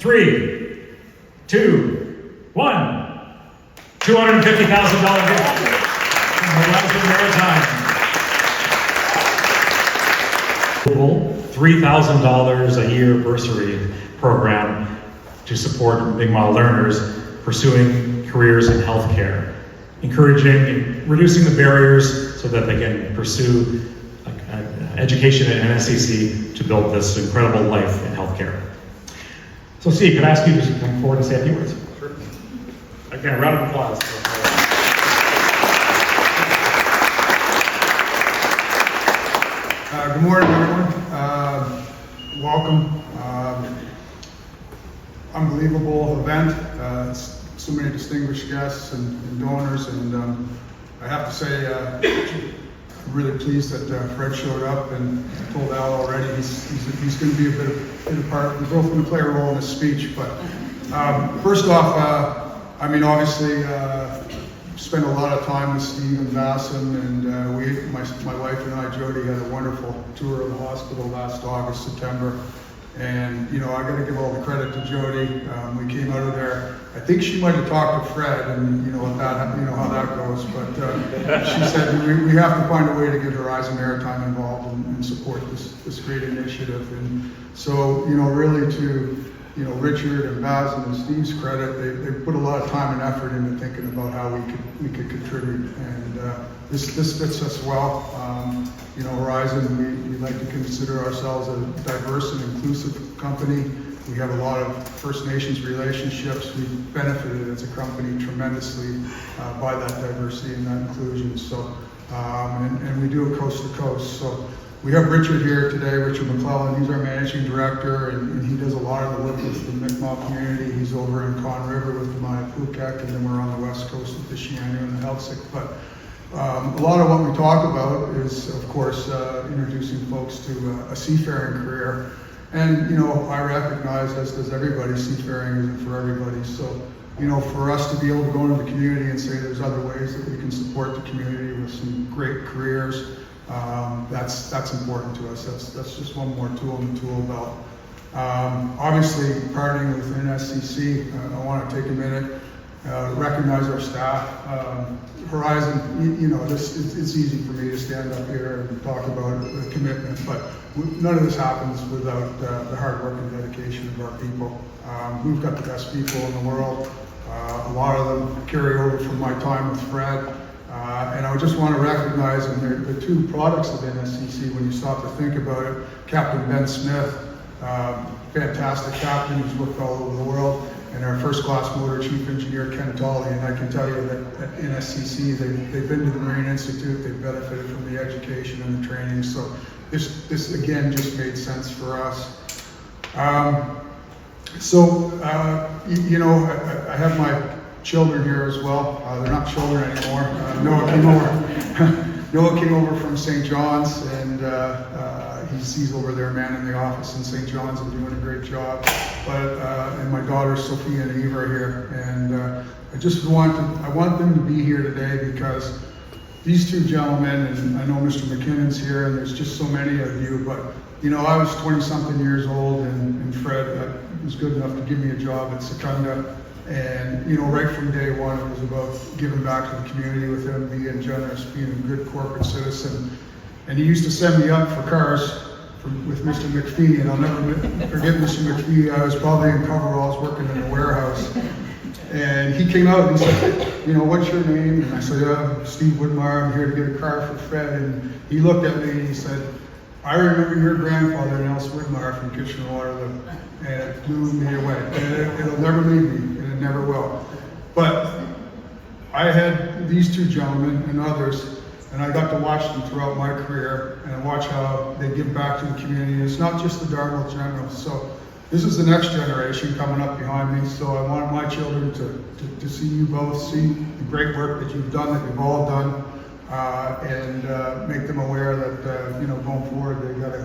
3, 2, 1. $250,000 gift from Horizon Maritime. $3,000 a year bursary program to support big model learners pursuing careers in healthcare, encouraging and reducing the barriers so that they can pursue education at NSCC to build this incredible life in healthcare. So Steve, could I ask you to come forward and say a few words? Sure. Again, a round of applause. Good morning, everyone. Welcome. Unbelievable event. So many distinguished guests and donors, and I have to say, I'm really pleased that Fred showed up, and I told Al already he's going to be a bit of part. We're both going to play a role in this speech, but first off, I mean, obviously, spent a lot of time with Steve and Bassam, and my wife and I, Jody, had a wonderful tour of the hospital last August, September. And I got to give all the credit to Jody. We came out of there. I think she might have talked to Fred, and how that goes. But she said we have to find a way to get Horizon Maritime involved and support this great initiative. And so really to Richard and Baz and Steve's credit, they put a lot of time and effort into thinking about how we could contribute. And this fits us well. Horizon, we like to consider ourselves a diverse and inclusive company. We have a lot of First Nations relationships. We've benefited as a company tremendously by that diversity and that inclusion. So, and we do it coast to coast. So we have Richard here today, Richard McClellan. He's our managing director, and he does a lot of the work with the Mi'kmaq community. He's over in Con River with the Maipukek, and then we're on the west coast with the Shianu and the Helsik. But a lot of what we talk about is, of course, introducing folks to a seafaring career. And, I recognize, as does everybody, seafaring isn't for everybody. So, for us to be able to go into the community and say there's other ways that we can support the community with some great careers, that's important to us. That's just one more tool in the tool belt. Obviously, partnering with NSCC, I want to take a minute, recognize our staff. Horizon, it's easy for me to stand up here and talk about the commitment, but none of this happens without the hard work and dedication of our people. We've got the best people in the world. A lot of them carry over from my time with Fred. And I just want to recognize the two products of NSCC when you stop to think about it. Captain Ben Smith, fantastic captain who's worked all over the world, and our first class motor chief engineer Ken Tolley. And I can tell you that at NSCC they've been to the Marine Institute, they've benefited from the education and the training. So this again just made sense for us. I have my children here as well. They're not children anymore. Noah came over from St. John's, and he's over there manning the office in St. John's and doing a great job. And my daughters Sophia and Eve are here, and I want them to be here today because these two gentlemen, and I know Mr. McKinnon's here, and there's just so many of you, but I was 20-something years old, and Fred was good enough to give me a job at Secunda. And right from day one, it was about giving back to the community with him, being generous, being a good corporate citizen. And he used to send me up for cars with Mr. McPhee, and I'll never forget Mr. McPhee. I was probably in coveralls working in a warehouse. And he came out and he said, what's your name? And I said, Steve Woodmire, I'm here to get a car for Fred. And he looked at me and he said, I remember your grandfather, Nelson Woodmire from Kitchener-Waterloo, and it blew me away. And it'll never leave me, and it never will. But I had these two gentlemen and others, and I got to watch them throughout my career, and I watch how they give back to the community. And it's not just the Dartmouth Generals. So this is the next generation coming up behind me. So I want my children to see you both, see the great work that you've done, that you've all done. And make them aware that going forward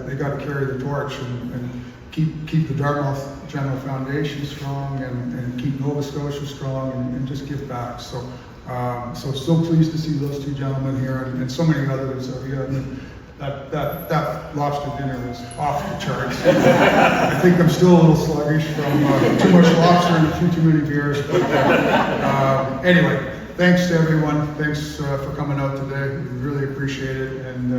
they got to carry the torch and keep the Dartmouth General Foundation strong and keep Nova Scotia strong and just give back. So pleased to see those two gentlemen here and so many others. That lobster dinner was off the charts. I think I'm still a little sluggish from too much lobster and a few too many beers. But anyway, thanks to everyone. Thanks for coming out today. We really appreciate it, and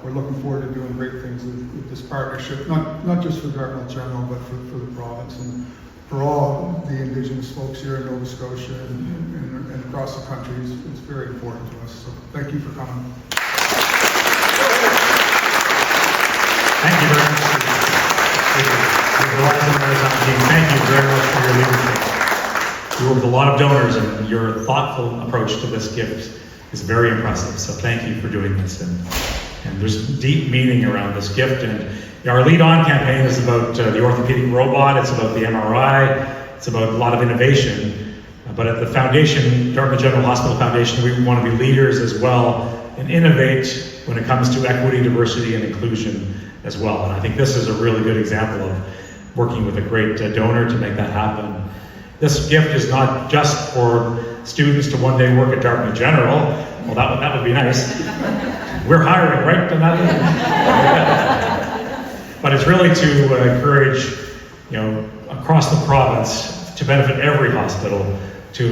we're looking forward to doing great things with this partnership, not just for Dartmouth General, but for the province and for all the Indigenous folks here in Nova Scotia and across the country. It's very important to us. So thank you for coming. Thank you very much. Thank you very much for your leadership. You work with a lot of donors, and your thoughtful approach to this gift is very impressive. So thank you for doing this. And there's deep meaning around this gift. And our Lead On campaign is about the orthopedic robot. It's about the MRI. It's about a lot of innovation. But at the foundation, Dartmouth General Hospital Foundation, we want to be leaders as well and innovate when it comes to equity, diversity, and inclusion as well. And I think this is a really good example of working with a great donor to make that happen. This gift is not just for students to one day work at Dartmouth General. Well, that would be nice. We're hiring, right? But it's really to encourage, across the province to benefit every hospital, to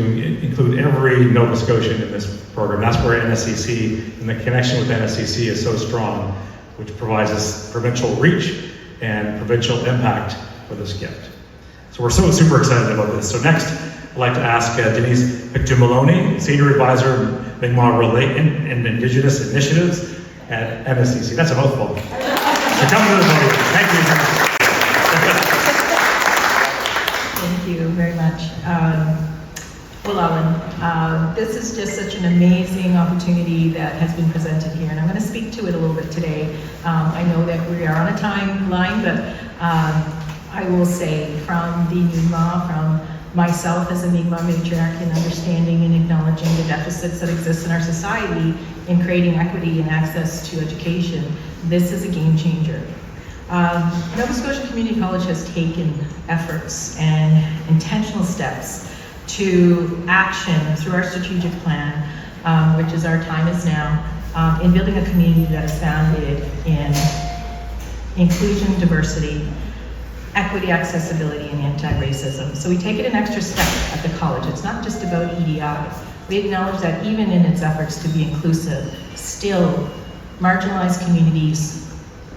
include every Nova Scotian in this program. That's where NSCC and the connection with NSCC is so strong, which provides us provincial reach and provincial impact for this gift. So we're so super excited about this. So next, I'd like to ask Denise Pictou-Maloney, Senior Advisor, Mi'kmaq and Indigenous Initiatives at NSCC. That's a mouthful. So come to the podium. Thank you. Thank you very much. Well, Alan, this is just such an amazing opportunity that has been presented here, and I'm going to speak to it a little bit today. I know that we are on a timeline, but I will say from the Mi'kmaq, from myself as a Mi'kmaq matriarch, in understanding and acknowledging the deficits that exist in our society in creating equity and access to education, this is a game changer. Nova Scotia Community College has taken efforts and intentional steps to action through our strategic plan, which is Our Time Is Now, in building a community that is founded in inclusion, diversity, equity, accessibility, and anti-racism. So we take it an extra step at the college. It's not just about EDI. We acknowledge that even in its efforts to be inclusive, still marginalized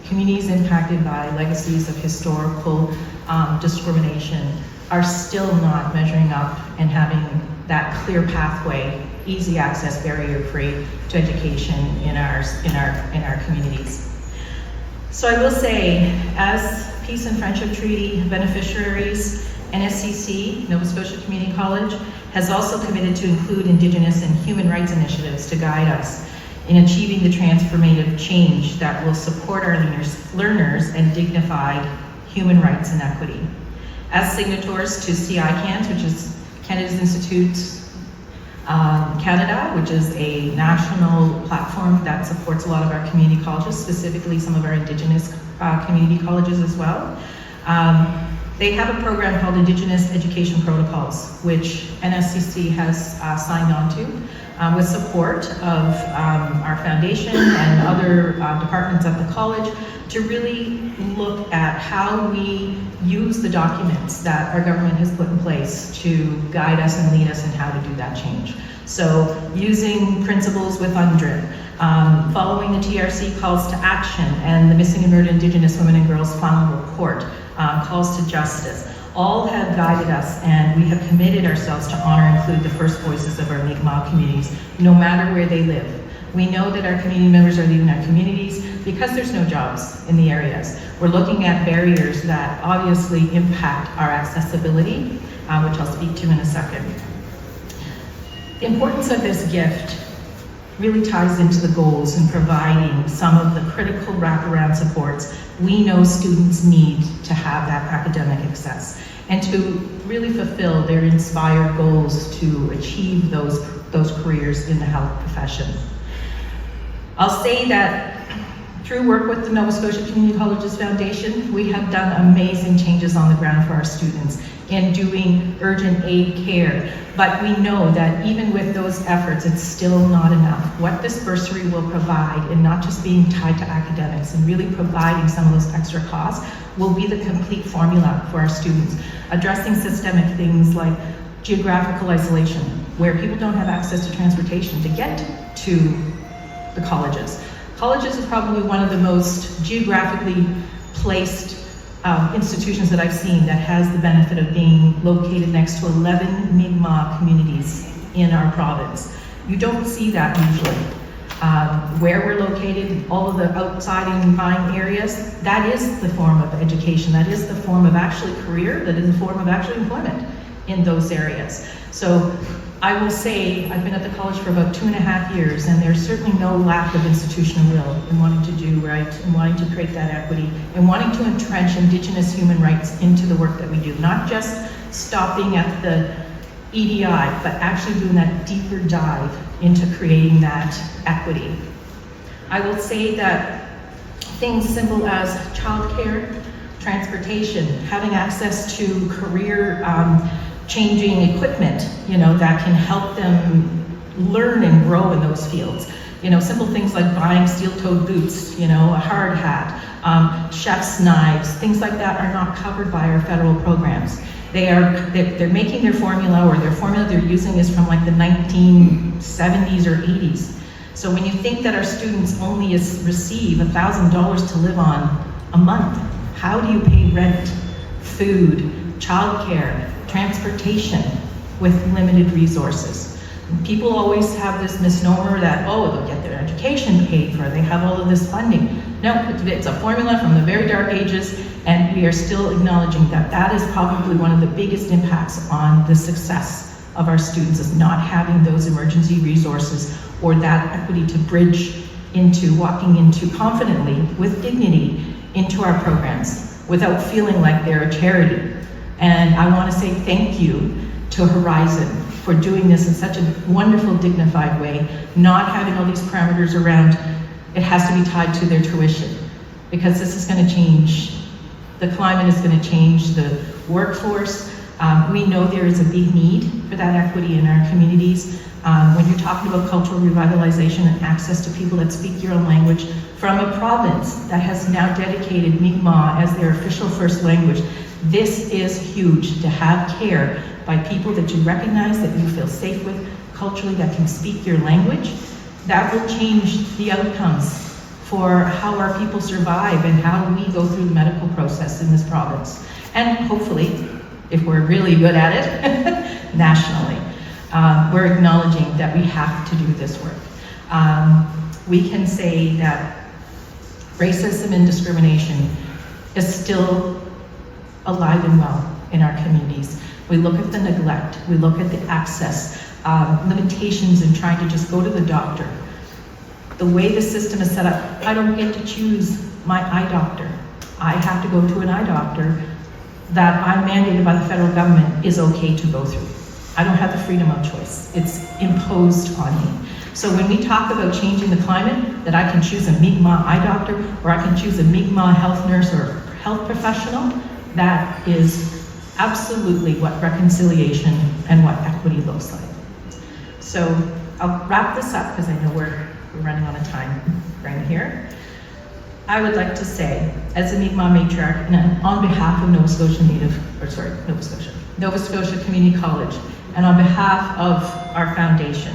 communities impacted by legacies of historical discrimination are still not measuring up and having that clear pathway, easy access, barrier-free to education in our communities. So I will say, as Peace and Friendship Treaty beneficiaries, NSCC, Nova Scotia Community College, has also committed to include Indigenous and human rights initiatives to guide us in achieving the transformative change that will support our learners and dignify human rights and equity. As signatories to CICANS, which is Canada's Institutes Canada, which is a national platform that supports a lot of our community colleges, specifically some of our Indigenous community colleges as well. They have a program called Indigenous Education Protocols, which NSCC has signed on to with support of our foundation and other departments at the college to really look at how we use the documents that our government has put in place to guide us and lead us in how to do that change. So using principles with UNDRIP, following the TRC calls to action and the Missing and Murdered Indigenous Women and Girls final report, calls to justice, all have guided us, and we have committed ourselves to honor and include the first voices of our Mi'kmaq communities, no matter where they live. We know that our community members are leaving our communities because there's no jobs in the areas. We're looking at barriers that obviously impact our accessibility, which I'll speak to in a second. The importance of this gift really ties into the goals in providing some of the critical wraparound supports we know students need to have that academic success and to really fulfill their inspired goals to achieve those careers in the health profession. I'll say that through work with the Nova Scotia Community Colleges Foundation, we have done amazing changes on the ground for our students in doing urgent aid care. But we know that even with those efforts, it's still not enough. What this bursary will provide, and not just being tied to academics and really providing some of those extra costs, will be the complete formula for our students, addressing systemic things like geographical isolation, where people don't have access to transportation to get to the colleges. Colleges is probably one of the most geographically placed institutions that I've seen that has the benefit of being located next to 11 Mi'kmaq communities in our province. You don't see that usually. Where we're located, all of the outside and mine areas, that is the form of education, that is the form of actually career, that is the form of actually employment in those areas. So I will say I've been at the college for about 2.5 years, and there's certainly no lack of institutional will in wanting to do right, and wanting to create that equity, and wanting to entrench Indigenous human rights into the work that we do. Not just stopping at the EDI, but actually doing that deeper dive into creating that equity. I will say that things simple as childcare, transportation, having access to career changing equipment, that can help them learn and grow in those fields. Simple things like buying steel-toed boots, a hard hat, chef's knives, things like that are not covered by our federal programs. They're making their formula, or their formula they're using is from like the 1970s or 80s. So when you think that our students only receive $1,000 to live on a month, how do you pay rent, food, childcare, transportation with limited resources? People always have this misnomer that, they'll get their education paid for, they have all of this funding. No, it's a formula from the very dark ages, and we are still acknowledging that that is probably one of the biggest impacts on the success of our students, is not having those emergency resources or that equity to bridge into walking into confidently, with dignity, into our programs without feeling like they're a charity. And I want to say thank you to Horizon for doing this in such a wonderful, dignified way, not having all these parameters around, it has to be tied to their tuition, because this is going to change. The climate is going to change the workforce. We know there is a big need for that equity in our communities. When you're talking about cultural revitalization and access to people that speak your own language, from a province that has now dedicated Mi'kmaq as their official first language, this is huge, to have care by people that you recognize, that you feel safe with culturally, that can speak your language. That will change the outcomes for how our people survive and how we go through the medical process in this province. And hopefully, if we're really good at it, nationally, we're acknowledging that we have to do this work. We can say that racism and discrimination is still alive and well in our communities. We look at the neglect, we look at the access, limitations in trying to just go to the doctor. The way the system is set up, I don't get to choose my eye doctor. I have to go to an eye doctor that I'm mandated by the federal government is okay to go through. I don't have the freedom of choice. It's imposed on me. So when we talk about changing the climate, that I can choose a Mi'kmaq eye doctor, or I can choose a Mi'kmaq health nurse or health professional, that is absolutely what reconciliation and what equity looks like. So I'll wrap this up because I know we're running on a time frame here. I would like to say, as a Mi'kmaq matriarch, and on behalf of Nova Scotia Community College, and on behalf of our foundation,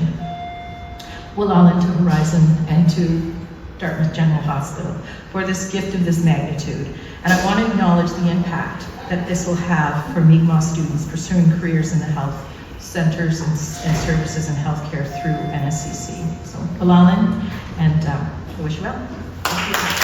Willallen to Horizon and to Dartmouth General Hospital, for this gift of this magnitude. And I want to acknowledge the impact that this will have for Mi'kmaq students pursuing careers in the health centers and services and healthcare through NSCC. So, Willallen, and I wish you well. Thank you.